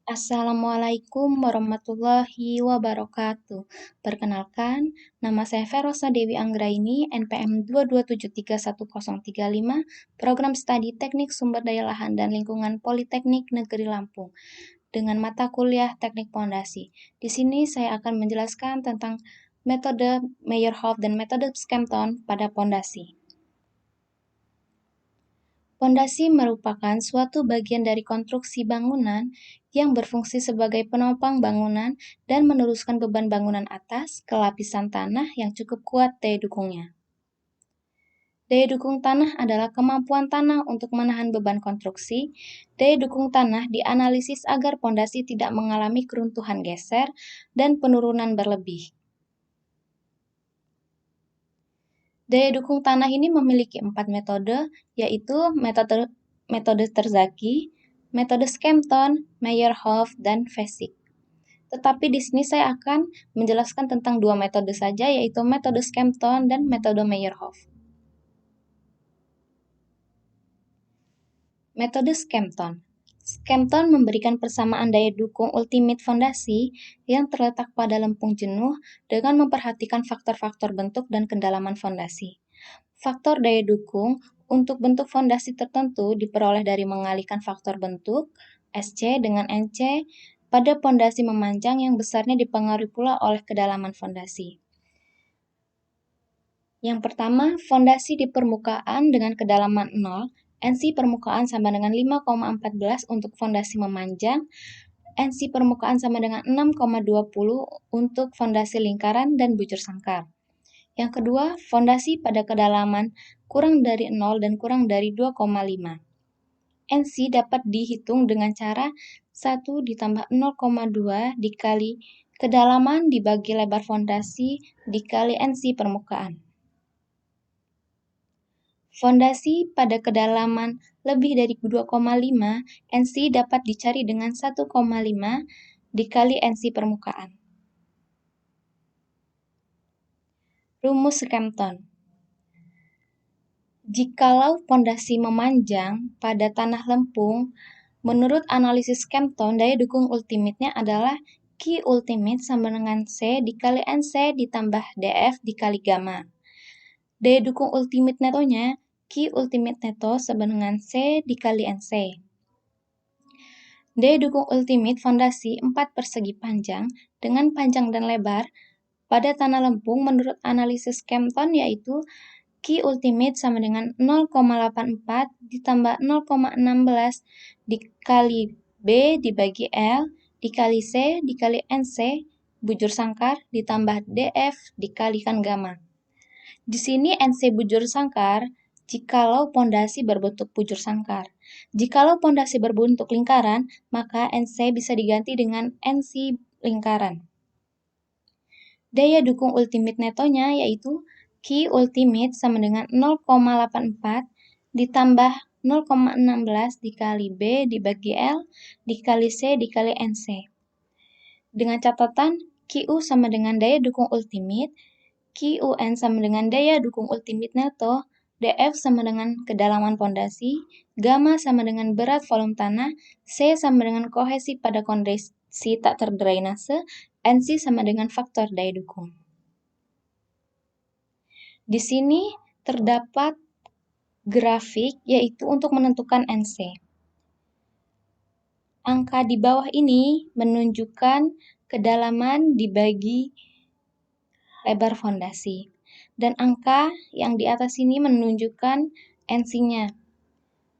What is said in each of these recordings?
Assalamualaikum warahmatullahi wabarakatuh. Perkenalkan, nama saya Ferosa Dewi Anggraini, NPM 2273135, Program Studi Teknik Sumber Daya Lahan dan Lingkungan Politeknik Negeri Lampung, dengan mata kuliah Teknik Pondasi. Di sini saya akan menjelaskan tentang metode Meyerhof dan metode Skempton pada pondasi. Pondasi merupakan suatu bagian dari konstruksi bangunan yang berfungsi sebagai penopang bangunan dan meneruskan beban bangunan atas ke lapisan tanah yang cukup kuat daya dukungnya. Daya dukung tanah adalah kemampuan tanah untuk menahan beban konstruksi. Daya dukung tanah dianalisis agar pondasi tidak mengalami keruntuhan geser dan penurunan berlebih. Daya dukung tanah ini memiliki 4 metode, yaitu metode Terzaghi, metode Skempton, Meyerhof, dan Vesic. Tetapi di sini saya akan menjelaskan tentang 2 metode saja, yaitu metode Skempton dan metode Meyerhof. Metode Skempton. Skempton memberikan persamaan daya dukung ultimate fondasi yang terletak pada lempung jenuh dengan memperhatikan faktor-faktor bentuk dan kedalaman fondasi. Faktor daya dukung untuk bentuk fondasi tertentu diperoleh dari mengalihkan faktor bentuk SC dengan NC pada fondasi memanjang yang besarnya dipengaruhi pula oleh kedalaman fondasi. Yang pertama, fondasi di permukaan dengan kedalaman 0, NC permukaan sama dengan 5,14 untuk fondasi memanjang, NC permukaan sama dengan 6,20 untuk fondasi lingkaran dan bujur sangkar. Yang kedua, fondasi pada kedalaman kurang dari 0 dan kurang dari 2,5. NC dapat dihitung dengan cara 1 ditambah 0,2 dikali kedalaman dibagi lebar fondasi dikali NC permukaan. Fondasi pada kedalaman lebih dari 2,5, NC dapat dicari dengan 1,5 dikali NC permukaan. Rumus Skempton. Jikalau fondasi memanjang pada tanah lempung, menurut analisis Skempton, daya dukung ultimate-nya adalah Q ultimate sama dengan C dikali NC ditambah DF dikali gamma. Daya dukung ultimate netonya Q ultimate neto sama dengan C dikali NC. Daya dukung ultimate fondasi 4 persegi panjang dengan panjang dan lebar pada tanah lempung menurut analisis Skempton yaitu Q ultimate sama dengan 0,84 ditambah 0,16 dikali B dibagi L dikali C dikali NC bujur sangkar ditambah DF dikalikan gamma. Di sini NC bujur sangkar jikalau pondasi berbentuk bujur sangkar. Jikalau pondasi berbentuk lingkaran, maka NC bisa diganti dengan NC lingkaran. Daya dukung ultimate netonya yaitu Q ultimate sama dengan 0,84 ditambah 0,16 dikali B dibagi L dikali C dikali NC. Dengan catatan QU sama dengan daya dukung ultimate, QUN sama dengan daya dukung ultimate neto, DF sama dengan kedalaman pondasi, gamma sama dengan berat volume tanah, C sama dengan kohesi pada kondisi tak terdrainase, NC sama dengan faktor daya dukung. Di sini terdapat grafik yaitu untuk menentukan NC. Angka di bawah ini menunjukkan kedalaman dibagi lebar fondasi. Dan angka yang di atas ini menunjukkan NC-nya.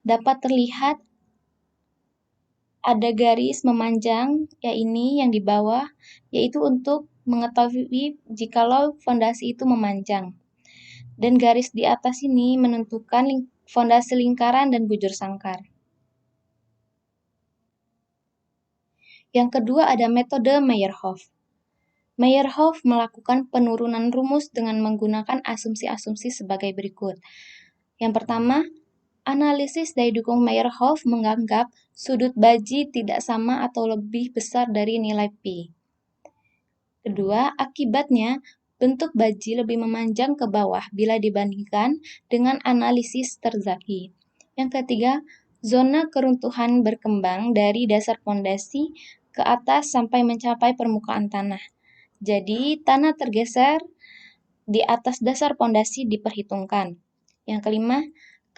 Dapat terlihat ada garis memanjang, yang di bawah, yaitu untuk mengetahui jikalau fondasi itu memanjang. Dan garis di atas ini menentukan fondasi lingkaran dan bujur sangkar. Yang kedua ada metode Meyerhof. Meyerhof melakukan penurunan rumus dengan menggunakan asumsi-asumsi sebagai berikut. Yang pertama, analisis daya dukung Meyerhof menganggap sudut baji tidak sama atau lebih besar dari nilai Pi. Kedua, akibatnya bentuk baji lebih memanjang ke bawah bila dibandingkan dengan analisis Terzaghi. Yang ketiga, Zona keruntuhan berkembang dari dasar pondasi ke atas sampai mencapai permukaan tanah. Jadi, tanah tergeser di atas dasar pondasi diperhitungkan. Yang kelima,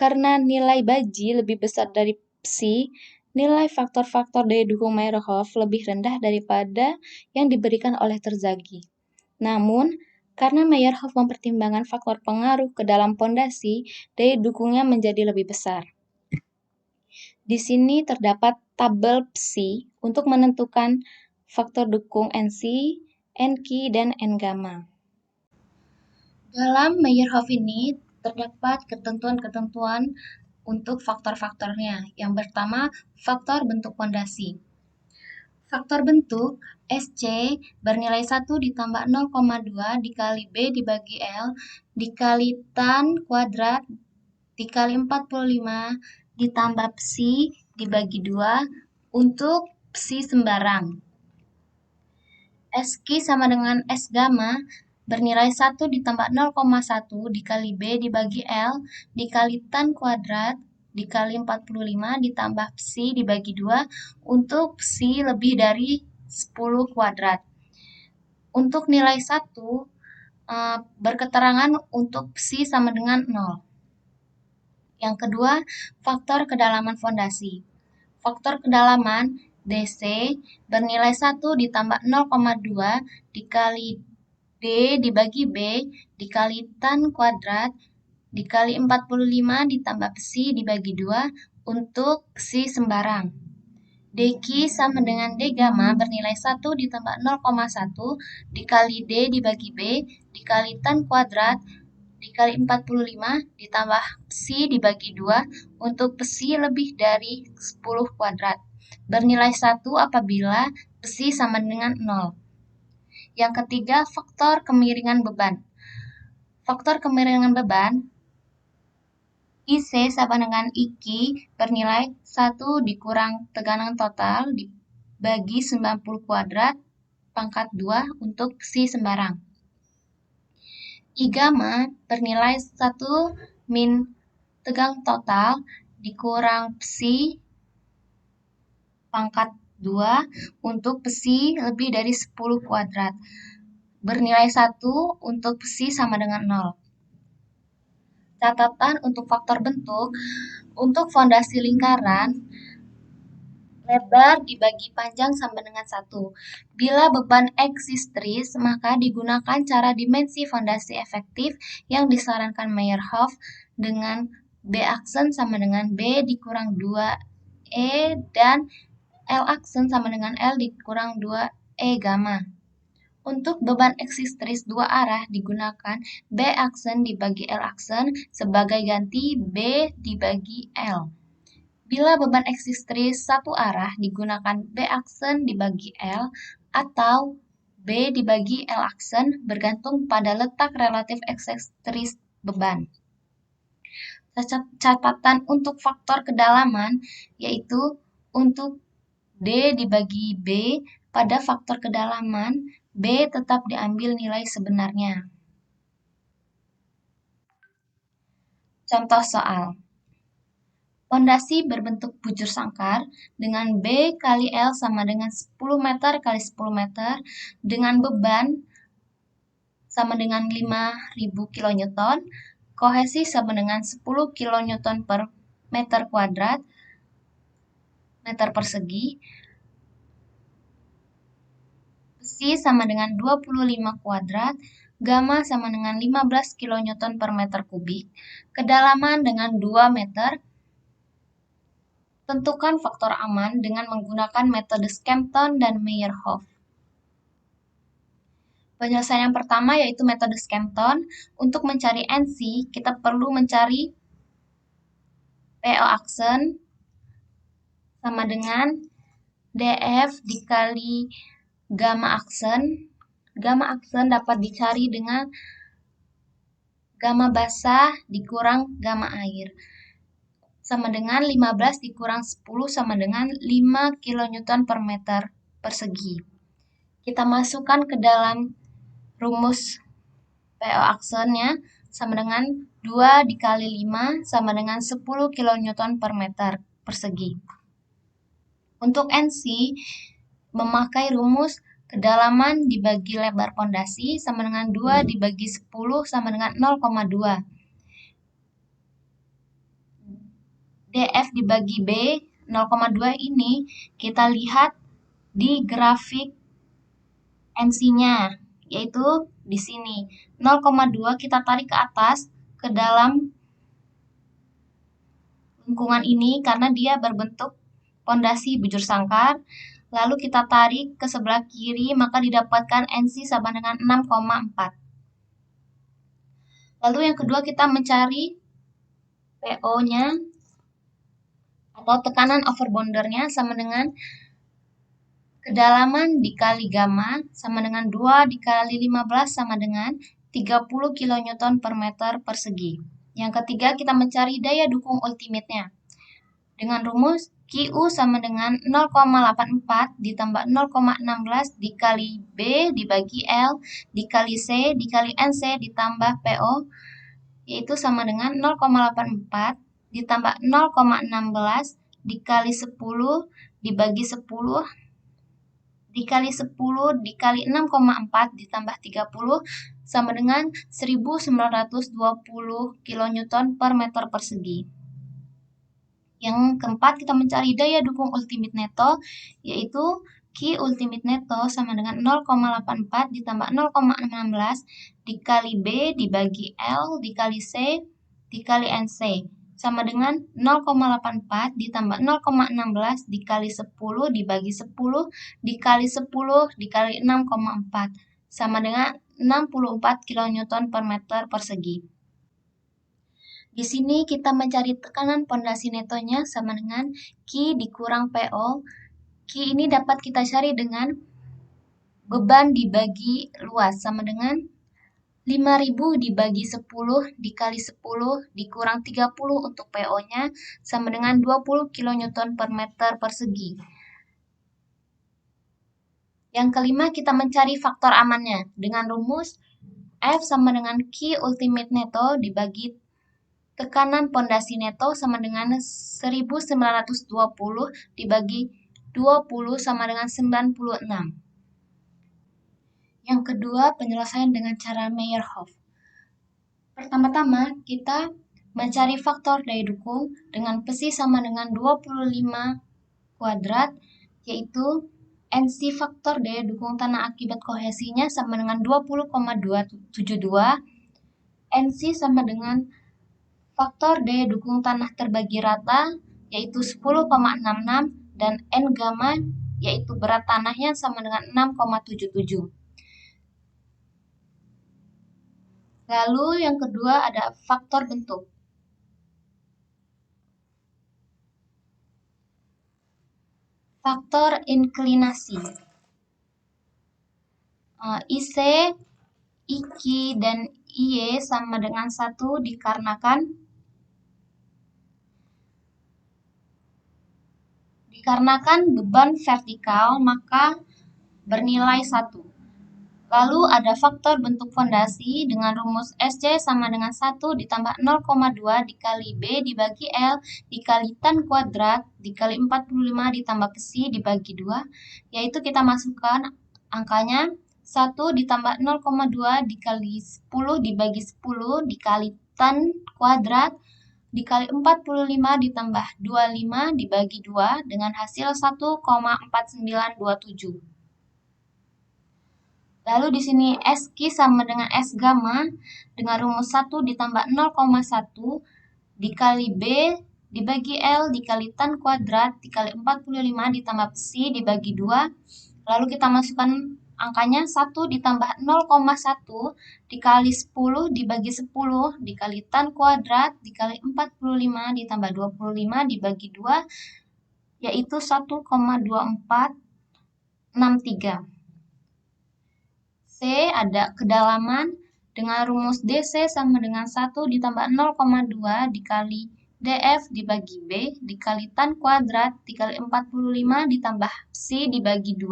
karena nilai baji lebih besar dari psi, nilai faktor-faktor daya dukung Meyerhof lebih rendah daripada yang diberikan oleh Terzaghi. Namun, karena Meyerhof mempertimbangkan faktor pengaruh ke dalam pondasi, daya dukungnya menjadi lebih besar. Di sini terdapat tabel psi untuk menentukan faktor dukung NC, NQ, dan N-gamma. Dalam Meyerhof ini terdapat ketentuan-ketentuan untuk faktor-faktornya. Yang pertama, faktor bentuk pondasi. Faktor bentuk SC bernilai 1 ditambah 0,2 dikali B dibagi L dikali tan kuadrat dikali 45 ditambah psi dibagi 2 untuk psi sembarang. SQ sama dengan S gamma bernilai 1 ditambah 0,1 dikali B dibagi L dikali tan kuadrat dikali 45 ditambah psi dibagi 2 untuk psi lebih dari 10 kuadrat. Untuk nilai 1 berketerangan untuk psi sama dengan 0. Yang kedua, faktor kedalaman fondasi. Faktor kedalaman DC bernilai 1 ditambah 0,2 dikali D dibagi B dikali tan kuadrat dikali 45 ditambah psi dibagi 2 untuk psi sembarang. DQ sama dengan D gamma bernilai 1 ditambah 0,1 dikali D dibagi B dikali tan kuadrat dikali 45 ditambah psi dibagi 2 untuk psi lebih dari 10 kuadrat. Bernilai 1 apabila psi sama dengan 0. Yang ketiga, faktor kemiringan beban. Faktor kemiringan beban IC sama dengan IQ bernilai 1 dikurang tekanan total dibagi 90 kuadrat pangkat 2 untuk psi sembarang. I gamma bernilai 1 min tegang total dikurang psi pangkat 2 untuk psi lebih dari 10 kuadrat. Bernilai 1 untuk psi sama dengan 0. Catatan untuk faktor bentuk, untuk fondasi lingkaran, lebar dibagi panjang sama dengan 1. Bila beban eksistris, maka digunakan cara dimensi fondasi efektif yang disarankan Meyerhof dengan B aksen sama dengan B dikurang 2E dan L aksen sama dengan L dikurang 2E gamma. Untuk beban eksistris dua arah digunakan B aksen dibagi L aksen sebagai ganti B dibagi L. Bila beban eksistris satu arah digunakan B aksen dibagi L atau B dibagi L aksen bergantung pada letak relatif eksistris beban. Catatan untuk faktor kedalaman yaitu untuk D dibagi B pada faktor kedalaman B tetap diambil nilai sebenarnya. Contoh soal. Pondasi berbentuk bujur sangkar dengan B kali L sama dengan 10 meter kali 10 meter dengan beban sama dengan 5.000 kN, kohesi sama dengan 10 kN per meter kuadrat, meter persegi, psi sama dengan 25 kuadrat, gamma sama dengan 15 kN per meter kubik, kedalaman dengan 2 meter. Tentukan faktor aman dengan menggunakan metode Skempton dan Meyerhof. Penyelesaian yang pertama yaitu metode Skempton. Untuk mencari NC, kita perlu mencari PO aksen sama dengan DF dikali gamma aksen. Gamma aksen dapat dicari dengan gamma basah dikurang gamma air. Sama dengan 15 dikurang 10 sama dengan 5 kN per meter persegi. Kita masukkan ke dalam rumus PO aksennya sama dengan 2 dikali 5 sama dengan 10 kN per meter persegi. Untuk NC, memakai rumus kedalaman dibagi lebar pondasi sama dengan 2 dibagi 10 sama dengan 0,2. DF dibagi B, 0,2 ini kita lihat di grafik NC-nya, yaitu di sini. 0,2 kita tarik ke atas ke dalam lingkungan ini karena dia berbentuk pondasi bujur sangkar. Lalu kita tarik ke sebelah kiri, maka didapatkan NC sama dengan 6,4. Lalu yang kedua kita mencari PO-nya atau tekanan overbondernya sama dengan kedalaman dikali gamma sama dengan 2 dikali 15 sama dengan 30 kN per meter persegi. Yang ketiga kita mencari daya dukung ultimate-nya. Dengan rumus QU sama dengan 0,84 ditambah 0,16 dikali B dibagi L dikali C dikali NC ditambah PO, yaitu sama dengan 0,84 ditambah 0,16 dikali 10 dibagi 10 dikali 10 dikali 6,4 ditambah 30 sama dengan 1920 kN per meter persegi. Yang keempat, kita mencari daya dukung ultimate neto, yaitu Q ultimate neto sama dengan 0,84 ditambah 0,16 dikali B dibagi L dikali C dikali NC sama dengan 0,84 ditambah 0,16 dikali 10 dibagi 10 dikali 10 dikali 6,4 sama dengan 64 kN per meter persegi. Di sini kita mencari tekanan pondasi netonya sama dengan Q dikurang PO. Q ini dapat kita cari dengan beban dibagi luas sama dengan 5.000 dibagi 10 dikali 10 dikurang 30 untuk PO-nya sama dengan 20 kN per meter persegi. Yang kelima, kita mencari faktor amannya dengan rumus F sama dengan Q ultimate neto dibagi tekanan pondasi neto sama dengan 1920 dibagi 20 sama dengan 96. Yang kedua, penyelesaian dengan cara Meyerhof. Pertama-tama, kita mencari faktor daya dukung dengan psi sama dengan 25 kuadrat, yaitu NC faktor daya dukung tanah akibat kohesinya sama dengan 20,272, NC sama dengan faktor daya dukung tanah terbagi rata yaitu 10,66 dan N gamma yaitu berat tanahnya sama dengan 6,77. Lalu yang kedua ada faktor bentuk. Faktor inklinasi. IC, IQ, dan IY sama dengan 1 dikarenakan beban vertikal maka bernilai 1. Lalu ada faktor bentuk fondasi dengan rumus SC sama dengan 1 ditambah 0,2 dikali B dibagi L dikali tan kuadrat dikali 45 ditambah psi dibagi 2, yaitu kita masukkan angkanya 1 ditambah 0,2 dikali 10 dibagi 10 dikali tan kuadrat dikali 45 ditambah 25 dibagi 2 dengan hasil 1,4927. Lalu di sini SQ sama dengan S gamma dengan rumus 1 ditambah 0,1 dikali B dibagi L dikali tan kuadrat dikali 45 ditambah psi dibagi 2. Lalu kita masukkan angkanya 1 ditambah 0,1 dikali 10 dibagi 10 dikali tan kuadrat dikali 45 ditambah 25 dibagi 2, yaitu 1,2463. C ada kedalaman dengan rumus DC sama dengan 1 ditambah 0,2 dikali DF dibagi B dikali tan kuadrat dikali 45 ditambah psi dibagi 2.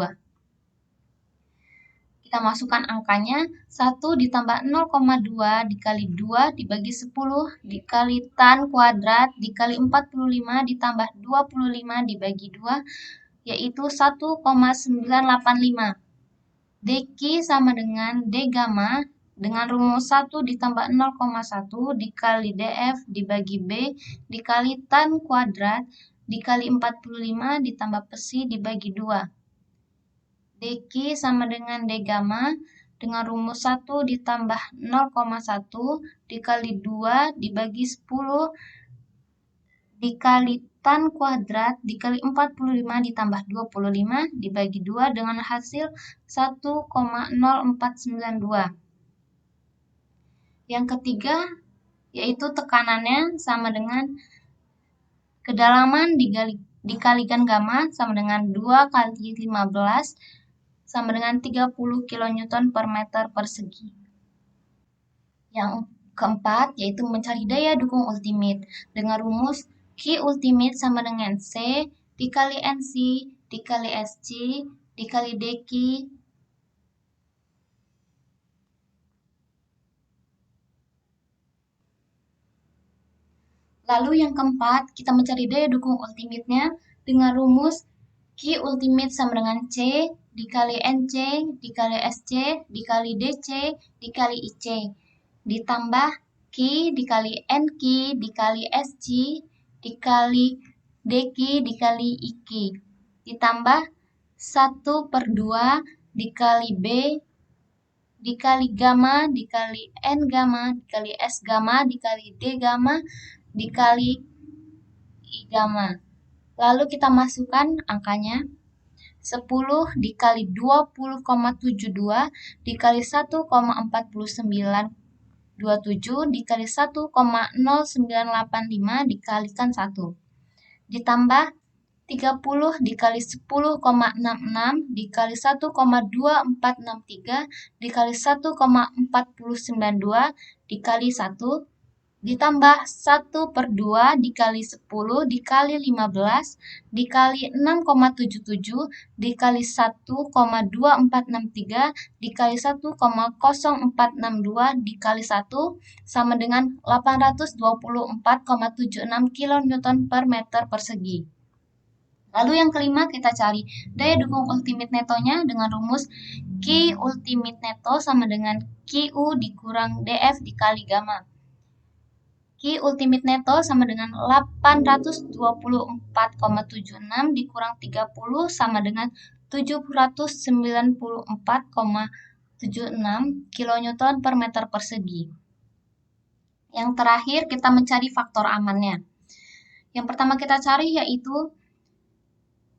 Kita masukkan angkanya, 1 ditambah 0,2 dikali 2 dibagi 10 dikali tan kuadrat dikali 45 ditambah 25 dibagi 2, yaitu 1,985. dq sama dengan d gamma dengan rumus 1 ditambah 0,1 dikali df dibagi b dikali tan kuadrat dikali 45 ditambah psi dibagi 2. dq sama dengan d gamma dengan rumus 1 ditambah 0,1 dikali 2 dibagi 10 dikali tan kuadrat dikali 45 ditambah 25 dibagi 2 dengan hasil 1,0492. Yang ketiga yaitu tekanannya sama dengan kedalaman dikalikan gamma sama dengan 2 kali 15 sama dengan 30 kN per meter persegi. Yang keempat yaitu mencari daya dukung ultimate dengan rumus Q ultimate sama dengan C dikali NC dikali SC dikali DQ Lalu yang keempat, kita mencari daya dukung ultimate-nya dengan rumus Q ultimate sama dengan C dikali NC dikali SC dikali DC dikali IC ditambah Q dikali NQ dikali SC dikali DQ dikali IQ ditambah 1/2 dikali B dikali gamma dikali N gamma dikali S gamma dikali D gamma dikali I gamma. Lalu kita masukkan angkanya. 10 dikali 20,72 dikali 1,4927 dikali 1,0985 dikalikan 1. Ditambah 30 dikali 10,66 dikali 1,2463 dikali 1,4092 dikali 1 ditambah 1/2 dikali 10 dikali 15 dikali 6,77 dikali 1,2463 dikali 1,0462 dikali 1 sama dengan 824,76 kN per meter persegi. Lalu yang kelima kita cari daya dukung ultimate netonya dengan rumus Q ultimate neto sama dengan QU dikurang DF dikali gamma. Q ultimate neto sama dengan 824,76 dikurang 30 sama dengan 794,76 kN per meter persegi. Yang terakhir kita mencari faktor amannya. Yang pertama kita cari yaitu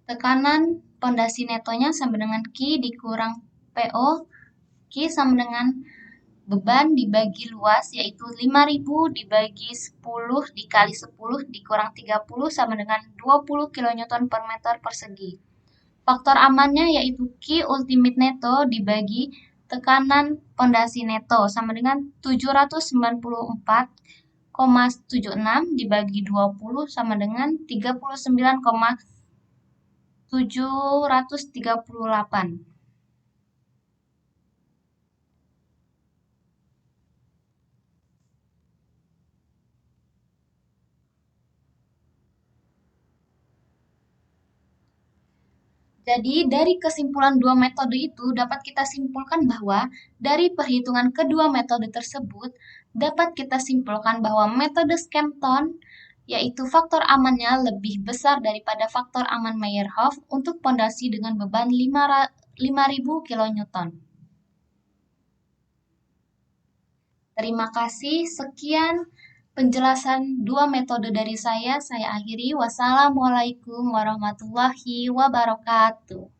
tekanan pondasi netonya sama dengan Q dikurang PO. Q sama dengan beban dibagi luas yaitu 5000 dibagi 10 dikali 10 dikurang 30 sama dengan 20 kN per meter persegi. Faktor amannya yaitu Q ultimate neto dibagi tekanan pondasi neto sama dengan 794,76 dibagi 20 sama dengan 39,738. Jadi, dari kesimpulan dua metode itu dapat kita simpulkan bahwa dari perhitungan kedua metode tersebut dapat kita simpulkan bahwa metode Skempton yaitu faktor amannya lebih besar daripada faktor aman Meyerhof untuk pondasi dengan beban 5000 kN. Terima kasih, sekian penjelasan dua metode dari saya akhiri. Wassalamualaikum warahmatullahi wabarakatuh.